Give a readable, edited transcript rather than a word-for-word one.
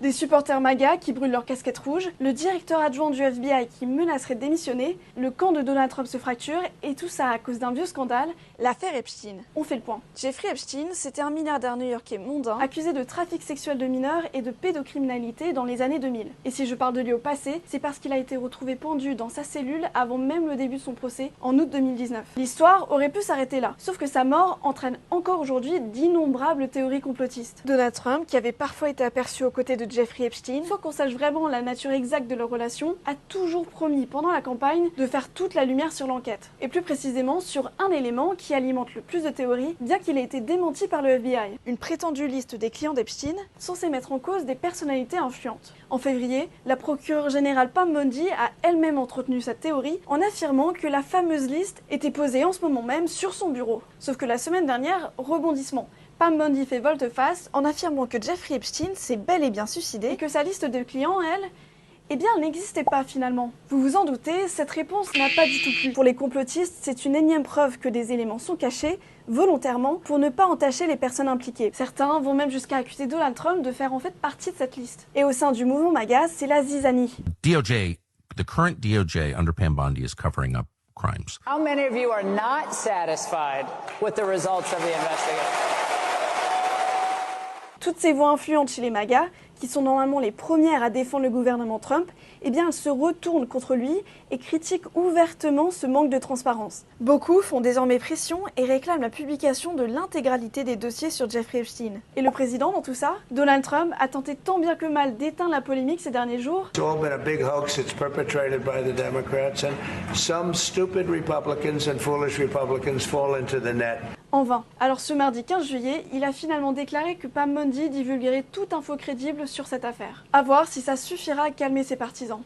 Des supporters MAGA qui brûlent leur casquette rouge, le directeur adjoint du FBI qui menacerait de démissionner, le camp de Donald Trump se fracture et tout ça à cause d'un vieux scandale, l'affaire Epstein. On fait le point. Jeffrey Epstein, c'était un milliardaire new-yorkais mondain accusé de trafic sexuel de mineurs et de pédocriminalité dans les années 2000. Et si je parle de lui au passé, c'est parce qu'il a été retrouvé pendu dans sa cellule avant même le début de son procès en août 2019. L'histoire aurait pu s'arrêter là, sauf que sa mort entraîne encore aujourd'hui d'innombrables théories complotistes. Donald Trump, qui avait parfois été aperçu aux côtés de Jeffrey Epstein, sans qu'on sache vraiment la nature exacte de leur relation, a toujours promis pendant la campagne de faire toute la lumière sur l'enquête. Et plus précisément sur un élément qui alimente le plus de théories, bien qu'il ait été démenti par le FBI. Une prétendue liste des clients d'Epstein, censée mettre en cause des personnalités influentes. En février, la procureure générale Pam Bondi a elle-même entretenu cette théorie en affirmant que la fameuse liste était posée en ce moment même sur son bureau. Sauf que la semaine dernière, rebondissement. Pam Bondi fait volte-face en affirmant que Jeffrey Epstein s'est bel et bien suicidé et que sa liste de clients, elle n'existait pas finalement. Vous vous en doutez, cette réponse n'a pas du tout plu. Pour les complotistes, c'est une énième preuve que des éléments sont cachés, volontairement, pour ne pas entacher les personnes impliquées. Certains vont même jusqu'à accuser Donald Trump de faire en fait partie de cette liste. Et au sein du mouvement MAGA, c'est la zizanie. The current DOJ under Pam Bondi is covering up crimes. How many of you are not satisfied with the results of the investigation? Toutes ces voix influentes chez les MAGA, qui sont normalement les premières à défendre le gouvernement Trump, eh bien elles se retournent contre lui et critiquent ouvertement ce manque de transparence. Beaucoup font désormais pression et réclament la publication de l'intégralité des dossiers sur Jeffrey Epstein. Et le président dans tout ça, Donald Trump, a tenté tant bien que mal d'éteindre la polémique ces derniers jours. It's all been a big hoax. It's perpetrated by the Democrats, and some stupid Republicans and foolish Republicans fall into the net. En vain. Alors ce mardi 15 juillet, il a finalement déclaré que Pam Bondi divulguerait toute info crédible sur cette affaire. À voir si ça suffira à calmer ses partisans.